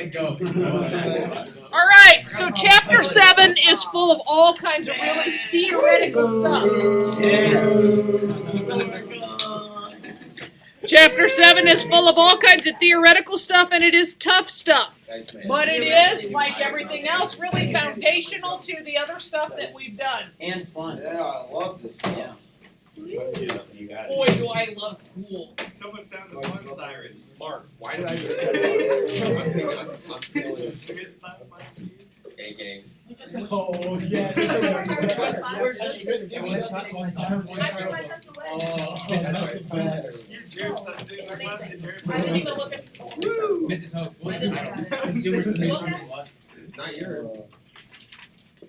Go. All right, so chapter 7 is full of all kinds of really theoretical stuff. Chapter 7 is full of all kinds of theoretical stuff, and it is tough stuff. But it is, like everything else, really foundational to the other stuff that we've done. And fun. Yeah, I love this stuff. Yeah. Boy, do I love school. Someone sounded the fun siren. Mark, why did I do Gang. Oh, yeah. We're just I didn't even look at the score. Mrs. Hope, consumers producing what? Not yours.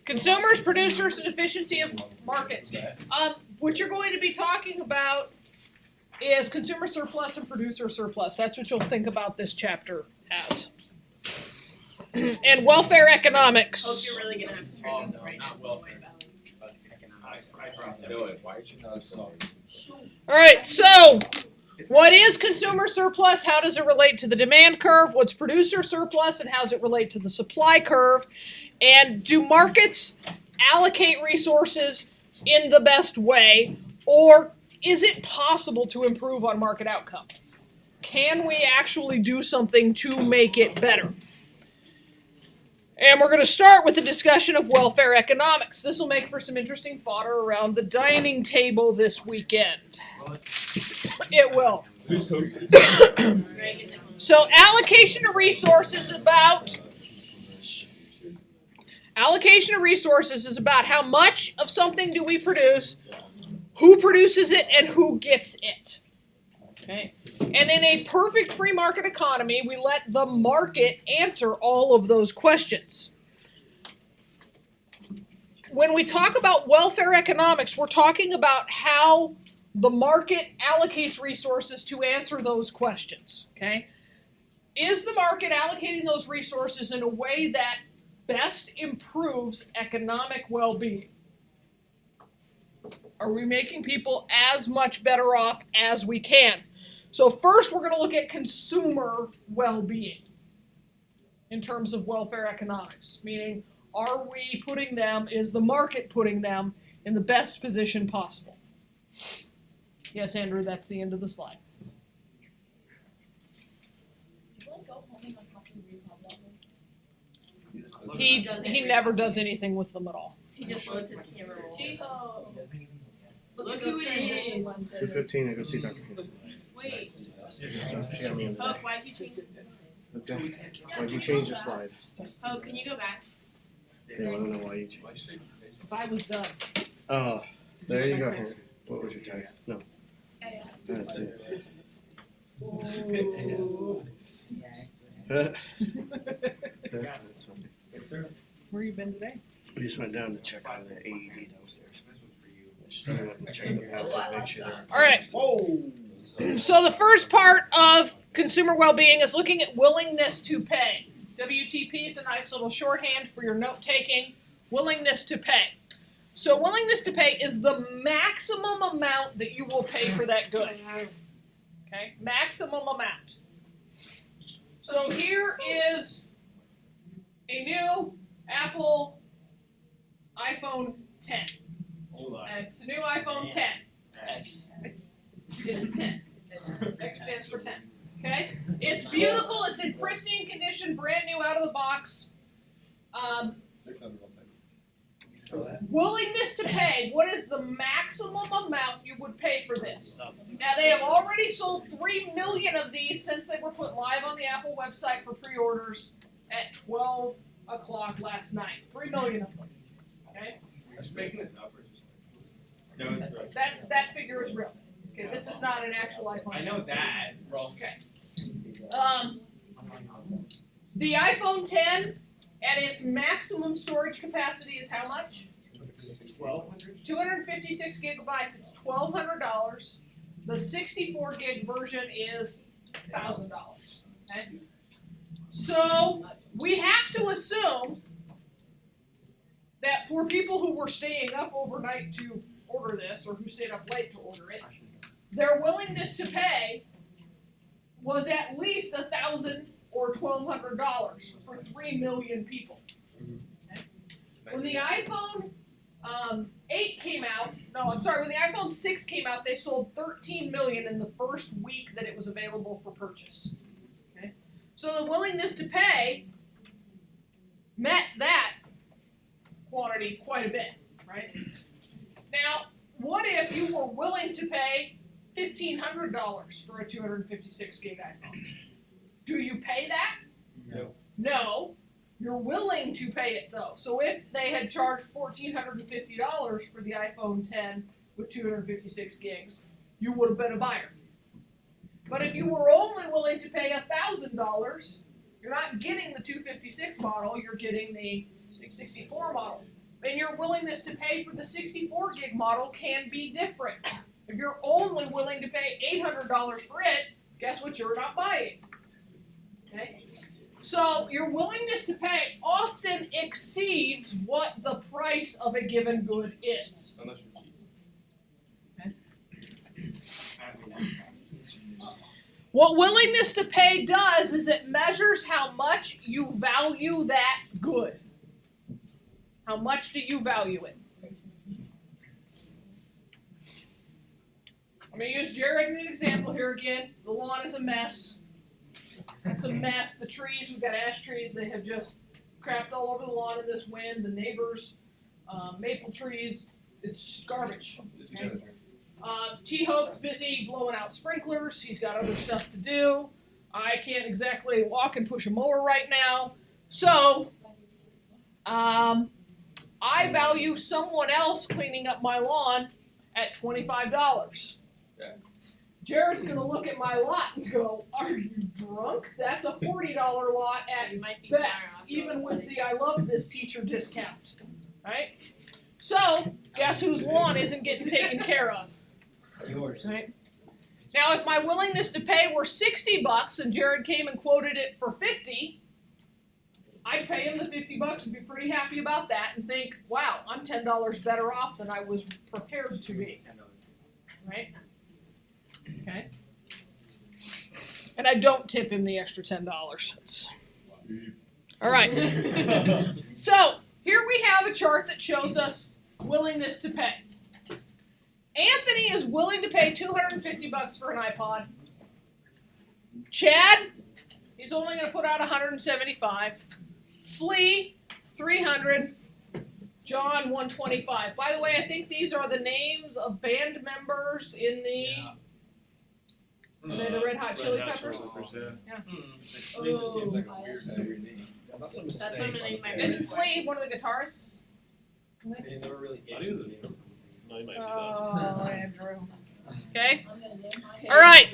Consumers, producers, and efficiency of markets. What you're going to be talking about is consumer surplus and producer surplus. That's what you'll think about this chapter as. And welfare economics. Hope you're really gonna have to turn in the right not white balance. All right, so what is consumer surplus? How does it relate to the demand curve? What's producer surplus, and how does it relate to the supply curve? And do markets allocate resources in the best way, or is it possible to improve on market outcome? Can we actually do something to make it better? And we're going to start with a discussion of welfare economics. This will make for some interesting fodder around the dining table this weekend. It will. So allocation of resources is about how much of something do we produce, who produces it, and who gets it. Okay. And in a perfect free market economy, we let the market answer all of those questions. When we talk about welfare economics, we're talking about how the market allocates resources to answer those questions. Okay? Is the market allocating those resources in a way that best improves economic well-being? Are we making people as much better off as we can? So first, we're going to look at consumer well-being in terms of welfare economics, meaning is the market putting them in the best position possible? Yes, Andrew, that's the end of the slide. He never does anything with them at all. He just loads his camera roll. Look who it is. 2:15, I go see Dr. Hanson. Wait. Yeah, me and Hope, why'd you change this? Okay. Why'd you change the slides? Hope, can you go back? Yeah, I don't know why you changed. If I was done. Oh, there you go, Hanson. What was your type? No. Yeah. That's it. Where you been today? We just went down to check on the AED downstairs. Just went to check the outlet, make sure they're. All right. So the first part of consumer well-being is looking at willingness to pay. WTP is a nice little shorthand for your note-taking. Willingness to pay. So willingness to pay is the maximum amount that you will pay for that good. Okay? Maximum amount. So here is a new Apple iPhone 10. It's a new iPhone 10. X. It's 10. X stands for 10. Okay? It's beautiful. It's in pristine condition, brand new out of the box. Willingness to pay. What is the maximum amount you would pay for this? Now, they have already sold 3 million of these since they were put live on the Apple website for pre-orders at 12 o'clock last night. 3 million of them. Okay? Just making this up or just No, it's right. That figure is real. Okay, this is not an actual iPhone. I know that. Okay. The iPhone 10 at its maximum storage capacity is how much? 256 gigabytes. It's $1,200. The 64 gig version is $1,000. Okay. So we have to assume that for people who were staying up overnight to order this, or who stayed up late to order it, their willingness to pay was at least $1,000 or $1,200. 3 million people. Okay? When the iPhone 8 came out, when the iPhone 6 came out, they sold 13 million in the first week that it was available for purchase. Okay? So the willingness to pay met that quantity quite a bit, right? Now, what if you were willing to pay $1,500 for a 256 gig iPhone? Do you pay that? No. No. You're willing to pay it though. So if they had charged $1,450 for the iPhone 10 with 256 gigs, you would have been a buyer. But if you were only willing to pay $1,000, you're not getting the 256 model, you're getting the 64 model. And your willingness to pay for the 64 gig model can be different. If you're only willing to pay $800 for it, guess what you're not buying? Okay? So your willingness to pay often exceeds what the price of a given good is. Unless you're cheap. What willingness to pay does is it measures how much you value that good. How much do you value it? I'm going to use Jared as an example here again. The lawn is a mess. It's a mess. The trees, we've got ash trees, they have just crapped all over the lawn in this wind. The neighbors' maple trees, it's garbage. Okay? T-Hope's busy blowing out sprinklers. He's got other stuff to do. I can't exactly walk and push a mower right now. So, I value someone else cleaning up my lawn at $25. Yeah. Jared's going to look at my lot and go, are you drunk? That's a $40 lot at You might be best, tomorrow. even with the I love this teacher discount. Right? So, guess whose lawn isn't getting taken care of? Yours. Right? Now, if my willingness to pay were $60 and Jared came and quoted it for $50, I'd pay him the $50 and be pretty happy about that and think, wow, I'm $10 better off than I was prepared to be. Right? Okay. And I don't tip him the extra $10. All right. So here we have a chart that shows us willingness to pay. Anthony is willing to pay $250 for an iPod. Chad, he's only going to put out $175. Flea, $300. John, $125. By the way, I think these are the names of band members in the. Are they the Red Hot Chili Peppers? Yeah. It just seems like a weird name. That's what I'm gonna name my Isn't Flea one of the guitarists? They never really Oh, Andrew. Okay. I'm gonna name my All right.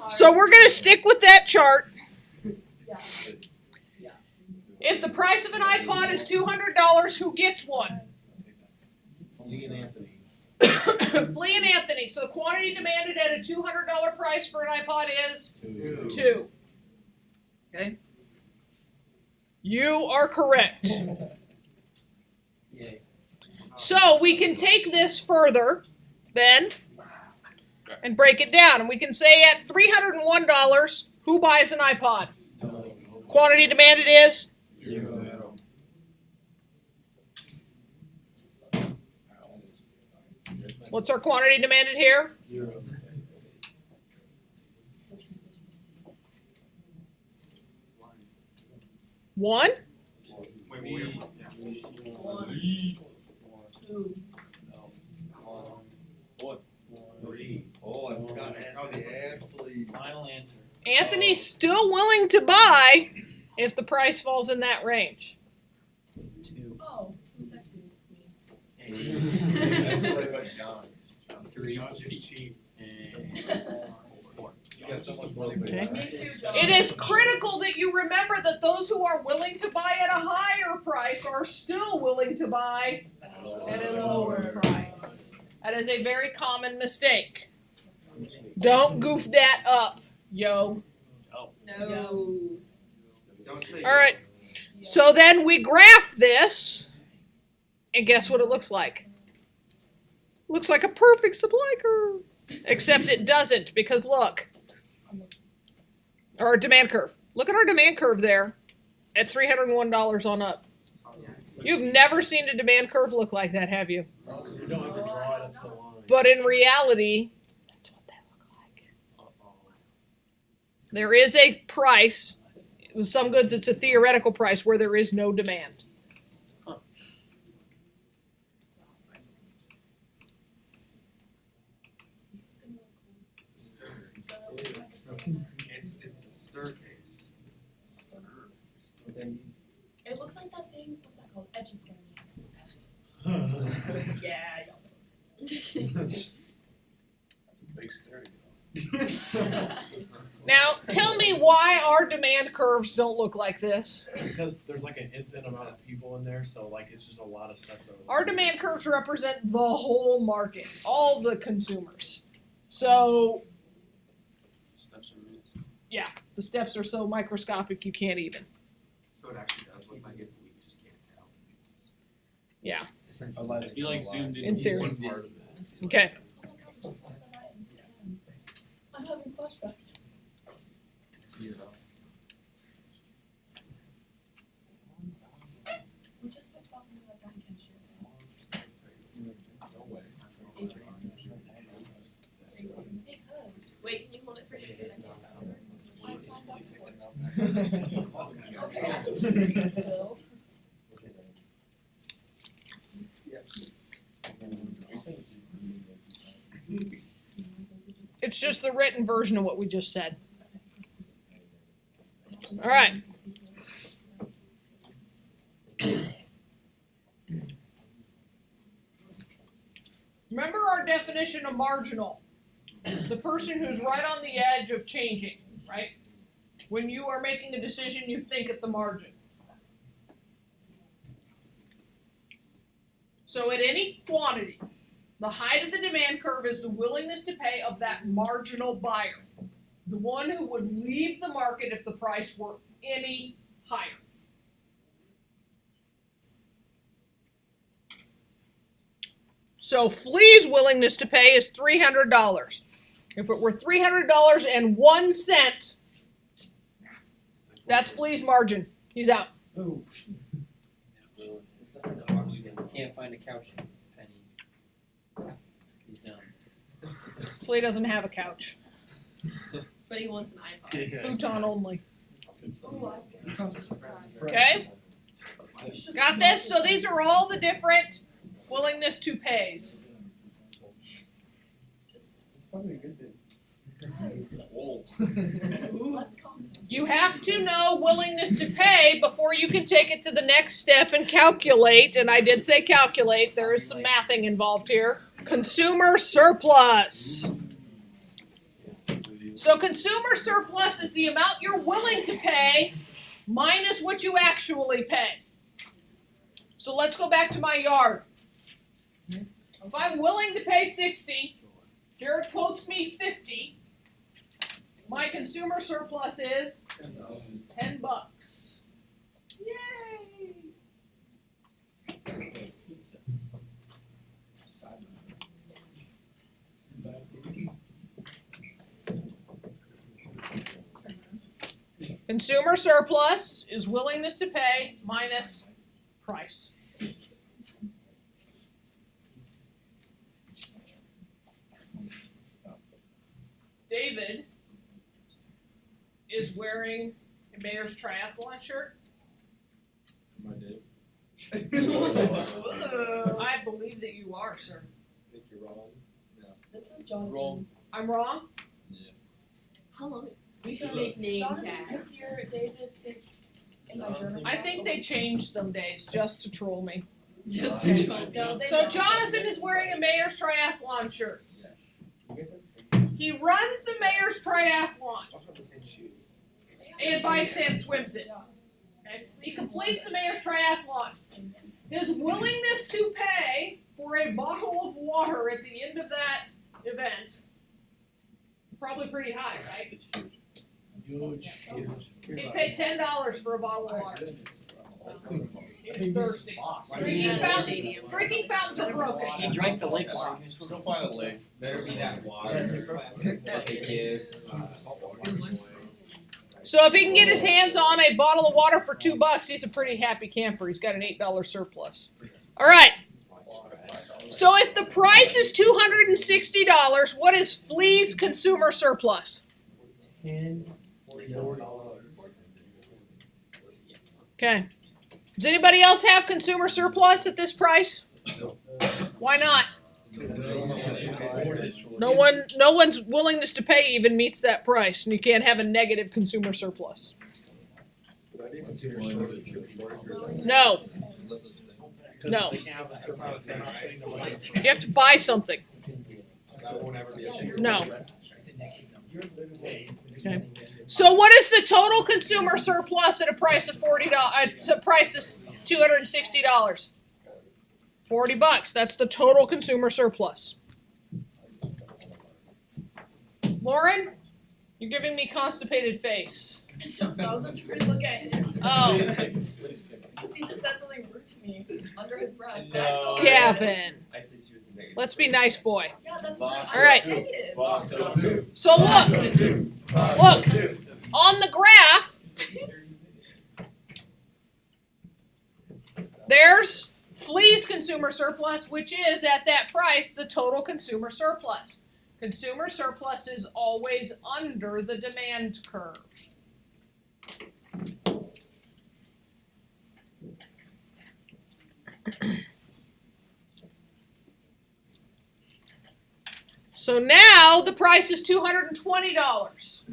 So we're going to stick with that chart. If the price of an iPod is $200, who gets one? Lee and Anthony. Flea and Anthony. So quantity demanded at a $200 price for an iPod is 2. Okay. You are correct. Yay. So we can take this further then and break it down. And we can say at $301, who buys an iPod? Quantity demanded is? 0. What's our quantity demanded here? 0. One? Oh, I forgot Anthony and Flea. Final answer. Anthony's still willing to buy if the price falls in that range. 2. Oh, who's that to? What about John? 3. cheap. And 4. You got so much money, but Okay. Me too, John. It is critical that you remember that those who are willing to buy at a higher price are still willing to buy at a lower price. That is a very common mistake. Don't goof that up, yo. No. Don't say All right. So then we graph this, and guess what it looks like? Looks like a perfect supply curve. Except it doesn't, because look. Or demand curve. Look at our demand curve there. at $301 on up. You've never seen a demand curve look like that, have you? Because we don't ever draw it up to the line. But in reality, that's what they look like. There is a price. With some goods, it's a theoretical price where there is no demand. It's a stir case. It looks like that thing, what's that called? Etch a sketch. Yeah, y'all. Big stereo. Now, tell me why our demand curves don't look like this. Because there's like an infinite amount of people in there, so like it's just a lot of stuff. Our demand curves represent the whole market, all the consumers. So, Steps are minuscule. yeah, the steps are so microscopic you can't even. So it actually does look like it, but we just can't tell. Yeah, If you like zoomed in, In you theory. one part of it. okay. I'm having flashbacks. We just talked about something like that in Chemistry. Because, wait, can you hold it for just a second? I signed up for it. Okay, I can hear you still. It's just the written version of what we just said. All right. Remember our definition of marginal. The person who's right on the edge of changing, right? When you are making a decision, you think at the margin. So at any quantity, the height of the demand curve is the willingness to pay of that marginal buyer, the one who would leave the market if the price were any higher. So Flea's willingness to pay is $300. If it were $300.01, that's Flea's margin. He's out. Ooh. Can't find a couch penny. He's done. Flea doesn't have a couch. But he wants an iPod. Futon only. Ooh, Okay? Got this? So these are all the different willingness to pays. let's call him. You have to know willingness to pay before you can take it to the next step and calculate. And I did say calculate. There is some mathing involved here. Consumer surplus. So consumer surplus is the amount you're willing to pay minus what you actually pay. So let's go back to my yard. If I'm willing to pay 60, Jared quotes me 50. My consumer surplus is $10. Yay! Consumer surplus is willingness to pay minus price. David is wearing a Mayor's Triathlon shirt. Am I dead? I believe that you are, sir. I think you're wrong. This is Jonathan. Wrong. I'm wrong? How long? We should make name Jonathan tags. says here, David sits in my journal. I think they changed some days just to troll me. Just No, to No, they So don't. Jonathan is wearing a Mayor's Triathlon shirt. He runs the Mayor's Triathlon and bikes and swims it. Okay? He completes the Mayor's Triathlon. His willingness to pay for a bottle of water at the end of that event, probably pretty high, right? It's huge. Huge. He'd pay $10 for a bottle of water. He's thirsty. Drinking Stadium. fountains are broken. He drank the lake water. Let's go find a lake. Better be that water. That What they give. So if he can get his hands on a bottle of water for $2, he's a pretty happy camper. He's got an $8 surplus. All right. So if the price is $260, what is Flea's consumer surplus? Okay. Does anybody else have consumer surplus at this price? Why not? No one's willingness to pay even meets that price, and you can't have a negative consumer surplus. No. No. They can't have a surplus, they're not spending the money. You have to buy something. So it won't ever be a surplus. No. Okay. So what is the total consumer surplus at a price of $40? At a price of $260. $40. That's the total consumer surplus. Lauren, you're giving me constipated face. I was trying to look at him. Oh, Please, Because he just said something rude to me under his breath. No. I saw it. Gavin. I say she was a negative. Let's be nice, boy. Yeah, that's Box All right. negative. Box of two. So look, on the graph, there's Flea's consumer surplus, which is at that price the total consumer surplus. Consumer surplus is always under the demand curve. So now the price is $220.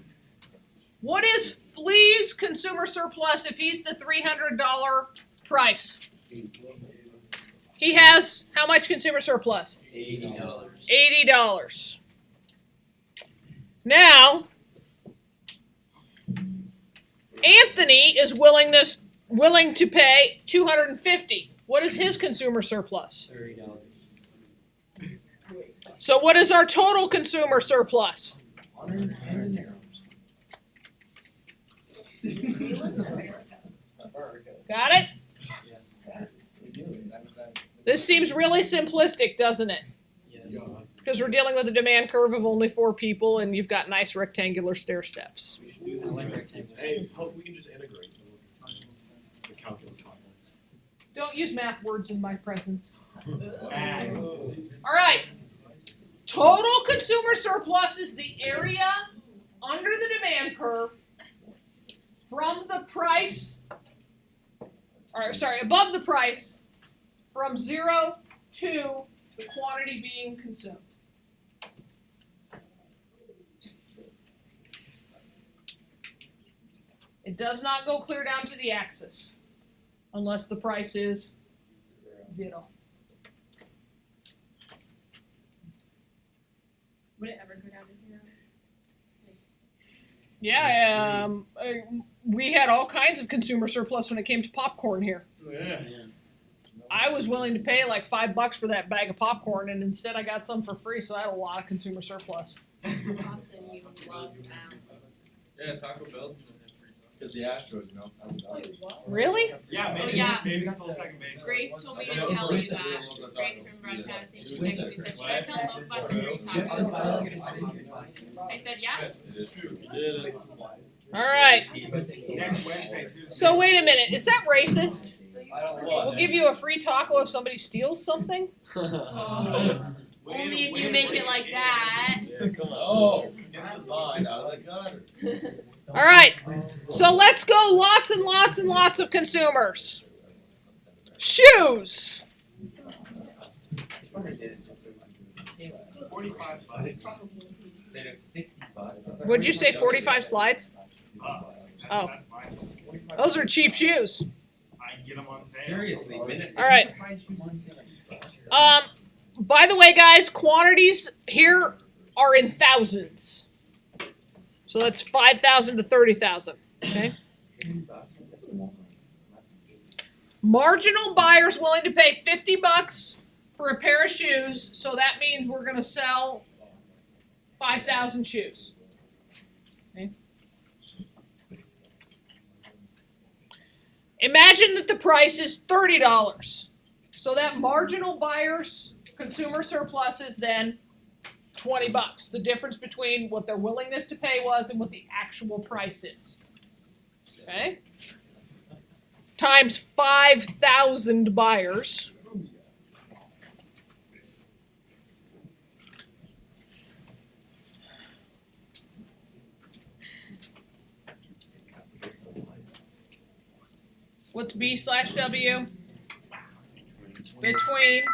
What is Flea's consumer surplus if he's the $300 price? He has how much consumer surplus? $80. $80. Now, Anthony is willing to pay $250. What is his consumer surplus? $30. So what is our total consumer surplus? Got it? This seems really simplistic, doesn't it? Yes. Because we're dealing with a demand curve of only 4 people and you've got nice rectangular stair steps. We should do this next time. Hey, hope we can just integrate the calculus concepts. Don't use math words in my presence. All All right. Total consumer surplus is the area under the demand curve from the price, above the price, from 0 to the quantity being consumed. It does not go clear down to the axis unless the price is 0. Would it ever go down to 0? Yeah, we had all kinds of consumer surplus when it came to popcorn here. Yeah. I was willing to pay like $5 for that bag of popcorn, and instead I got some for free, so I had a lot of consumer surplus. Austin, you love Yeah, Taco Bell's gonna have free tacos. Because the Astros, you know. Wait, what? Really? Yeah, Oh, yeah. maybe still second base. Grace told me to tell you that. Grace from Broadcasting, she texted me, said, should I tell Mo about the free tacos? I said, yeah. It is true. You did it. All right. Next Wednesday, Tuesday. So wait a minute. Is that racist? What? We'll give you a free taco if somebody steals something? Oh, only if you make it like that. Yeah, come on. Oh, get the line out of the gutter. All right. So let's go lots and lots and lots of consumers. Shoes. 45 slides. Would you say 45 slides? Oh. That's fine. Those are cheap shoes. I can get them on sale. Seriously, minute. All right. By the way, guys, quantities here are in thousands. So that's 5,000 to 30,000. Okay. Marginal buyers willing to pay $50 for a pair of shoes. So that means we're going to sell 5,000 shoes. Okay. Imagine that the price is $30. So that marginal buyer's consumer surplus is then $20. The difference between what their willingness to pay was and what the actual price is. Okay. Times 5,000 buyers. What's B/W? Between.